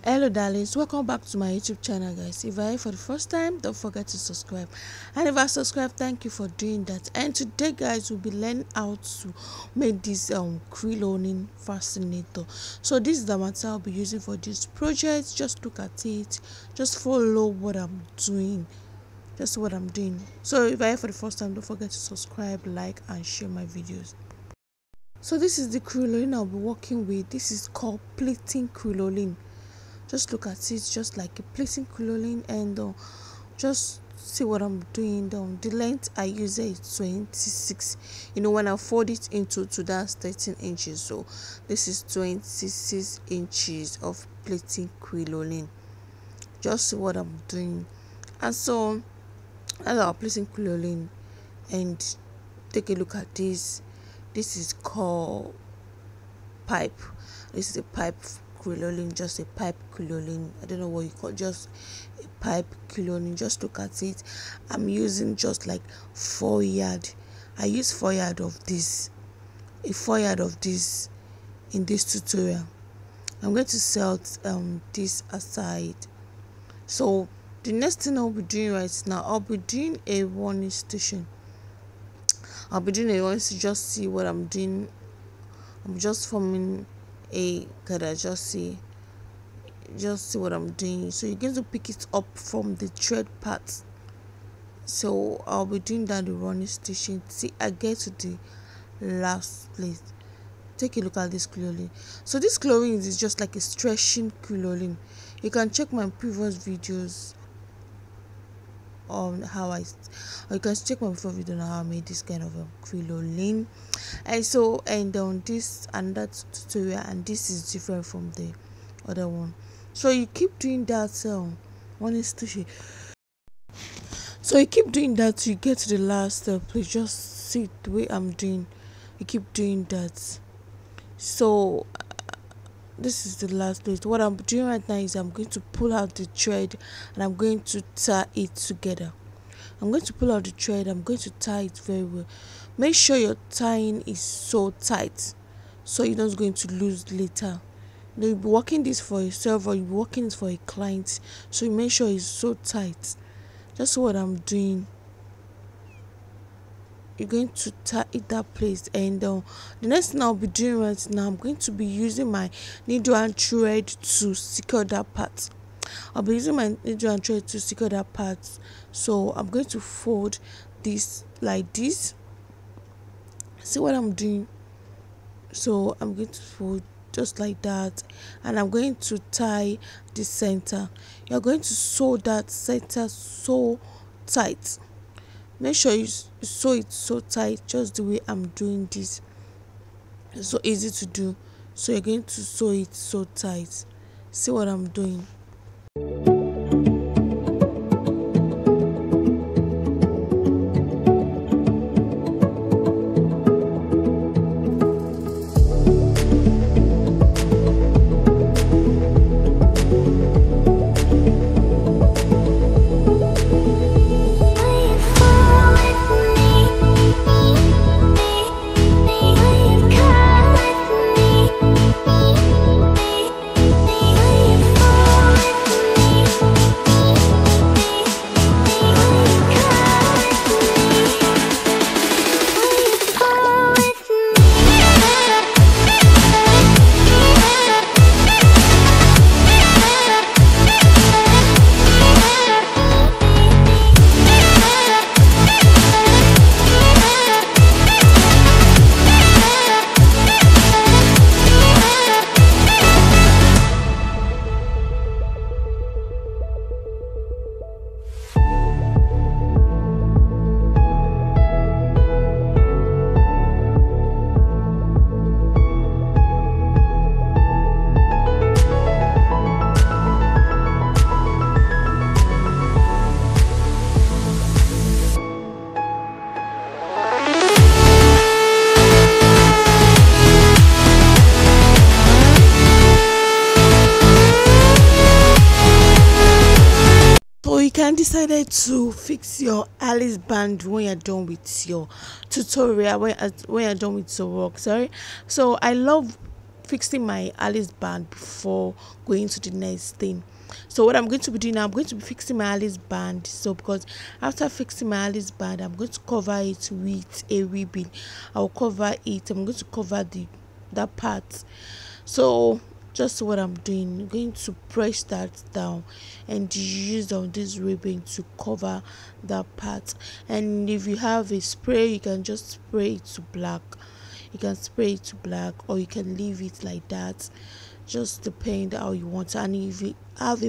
Hello darlings, welcome back to my YouTube channel guys. If you're here for the first time, don't forget to subscribe, and if I subscribe, thank you for doing that. And today guys, we'll be learning how to make this crinoline fascinator. So this is the material I'll be using for this project. Just look at it, just follow what I'm doing, just what I'm doing. So if you're here for the first time, don't forget to subscribe, like and share my videos. So this is the crinoline I'll be working with. This is called pleating crinoline. Just look at it, just like a pleating crinoline, and just see what I'm doing. The length I use is 26. When I fold it into that's 13 inches. So this is 26 inches of pleating crinoline. Just see what I'm doing. And so as our pleating crinoline, and take a look at this. This is called pipe. This is a pipe crinoline, just a pipe crinoline. I don't know what you call, just a pipe crinoline. Just look at it. I'm using just like 4 yard. I use 4 yard of this, a 4 yard of this in this tutorial. I'm going to set this aside. So the next thing I'll be doing right now, I'll be doing a warning station. Just see what I'm doing. I'm just forming a gather. Just see what I'm doing. So you're going to pick it up from the thread part. So I'll be doing that the running station. See, I get to the last place. Take a look at this crinoline. So this crinoline is just like a stretching crinoline. You can check my previous videos on how or you can check my previous video on how I made this kind of crinoline. And so this and that tutorial, and this is different from the other one. So you keep doing that one station. So you keep doing that, you get to the last place. Just see the way I'm doing. You keep doing that. So this is the last place. What I'm doing right now is I'm going to pull out the thread and I'm going to tie it together. I'm going to pull out the thread. I'm going to tie it very well. Make sure your tying is so tight so you're not going to lose later. You'll be working this for yourself or you'll be working this for a client, so you make sure it's so tight. That's what I'm doing. You're going to tie it that place, and the next thing I'll be doing right now, I'm going to be using my needle and thread to secure that part. I'll be using my needle and thread to secure that part. So I'm going to fold this like this. See what I'm doing? So I'm going to fold just like that, and I'm going to tie the center. You're going to sew that center so tight. Make sure you sew it so tight, just the way I'm doing this. It's so easy to do. So you're going to sew it so tight. See what I'm doing? You decided to fix your Alice band when you're done with your tutorial, when you're done with your work. So I love fixing my Alice band before going to the next thing. So what I'm going to be doing now, I'm going to be fixing my Alice band. So because after fixing my Alice band, I'm going to cover it with a ribbon. I'll cover it. I'm going to cover that part. So just what I'm doing, I'm going to press that down and use on this ribbon to cover that part. And if you have a spray, you can just spray it to black. You can spray it to black, or you can leave it like that, just depend how you want. And if you have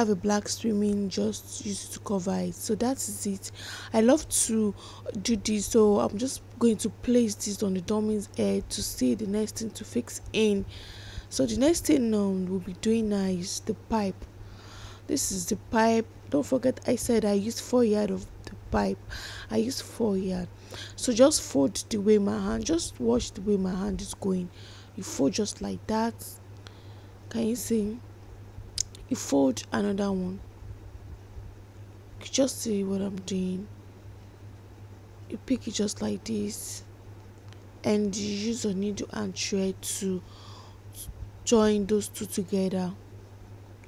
a black streaming, just use it to cover it. So that is it. I love to do this, so I'm just going to place this on the dummy's head to see the next thing to fix in. So the next thing we'll be doing now is the pipe. This is the pipe. Don't forget I said I used 4 yards of the pipe. I used 4 yards. So just fold the way my hand, just watch the way my hand is going. You fold just like that. Can you see? You fold another one. You just see what I'm doing. You pick it just like this, and you use a needle and thread to join those two together.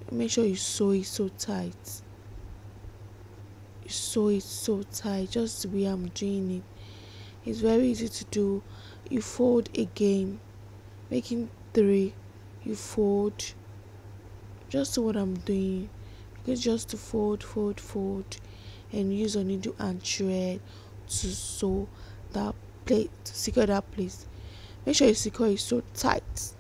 Make sure you sew it so tight. You sew it so tight, just the way I'm doing it. It's very easy to do. You fold again, making 3. You fold. Just what I'm doing. It's just to fold, and use a needle and thread to sew that plate, to secure that place. Make sure you secure it so tight.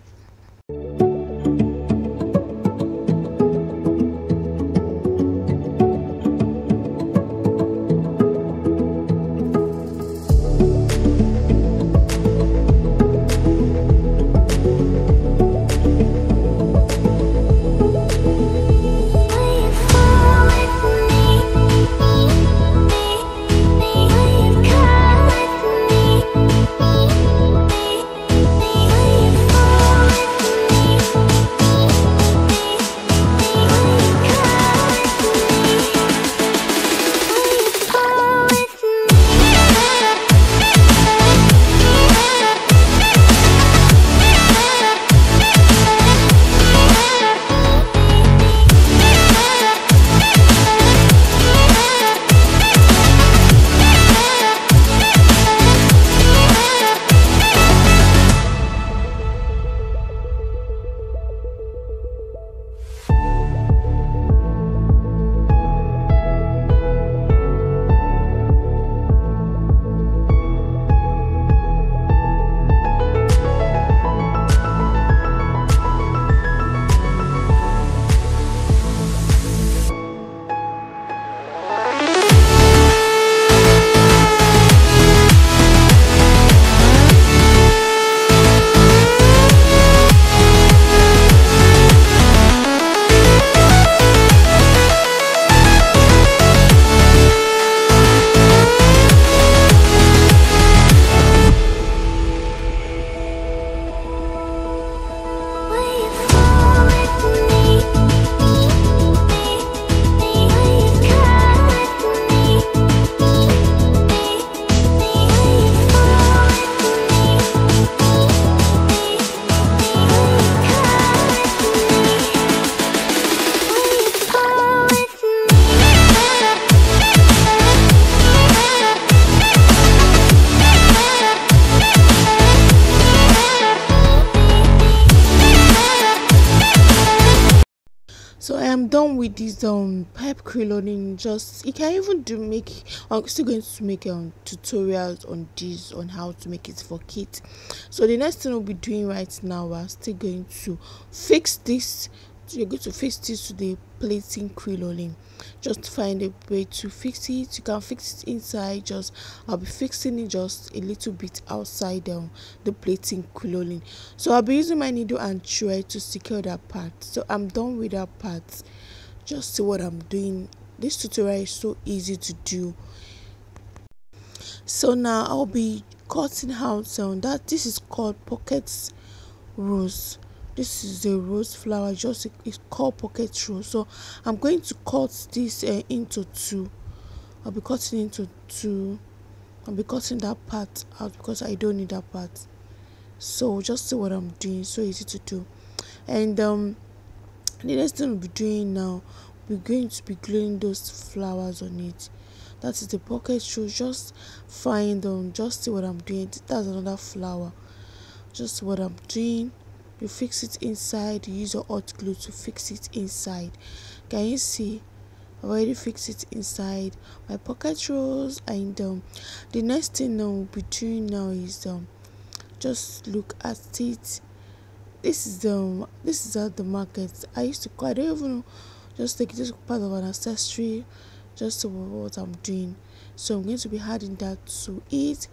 So I am done with this pipe creloning. Just you can even I'm still going to make tutorials on this, on how to make it for kids. So the next thing we'll be doing right now, we're still going to fix this. You're going to fix this to the plating creloning. Just find a way to fix it. You can fix it inside. Just I'll be fixing it just a little bit outside the plating creloning. So I'll be using my needle and thread to secure that part. So I'm done with that part. Just see what I'm doing. This tutorial is so easy to do. So now I'll be cutting out that. This is called pocket rose. This is the rose flower, just it's called pocket rose. So I'm going to cut this into 2. I'll be cutting into 2. I'll be cutting that part out because I don't need that part. So just see what I'm doing. So easy to do. And the next thing we'll be doing now, we're going to be gluing those flowers on it. That is the pocket shoe. Just find just see what I'm doing. That's another flower. Just what I'm doing. You fix it inside. You use your hot glue to fix it inside. Can you see? I've already fixed it inside my pocket rose. And the next thing we'll be doing now is just look at it. This is at the market. I don't even know, just take it as part of an accessory, just to what I'm doing. So I'm going to be adding that to it.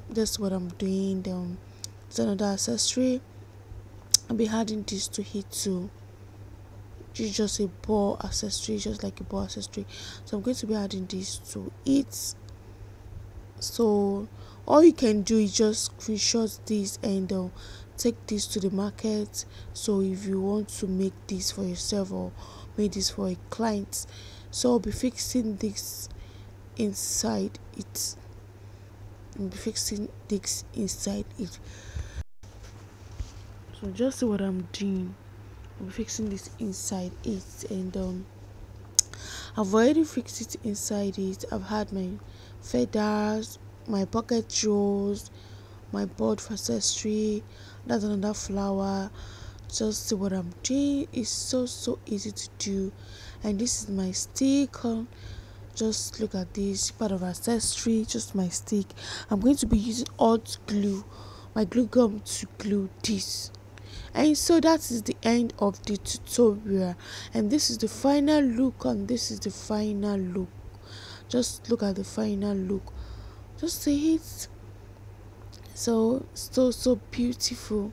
That's what I'm doing. It's another accessory. I'll be adding this to it too. It's just a ball accessory, just like a ball accessory. So I'm going to be adding this to it. So all you can do is just screenshot this and take this to the market. So if you want to make this for yourself or make this for a client, so I'll be fixing this inside it. So just see what I'm doing. I'm fixing this inside it. And I've already fixed it inside it. I've had my feathers, my pocket jewels, my board for accessory. That's another flower. Just see what I'm doing. It's so easy to do. And this is my stick. Just look at this part of accessory. Just my stick. I'm going to be using hot glue, my glue gum, to glue this. And so that is the end of the tutorial, and this is the final look. And this is the final look. Just look at the final look. Just see it. So beautiful.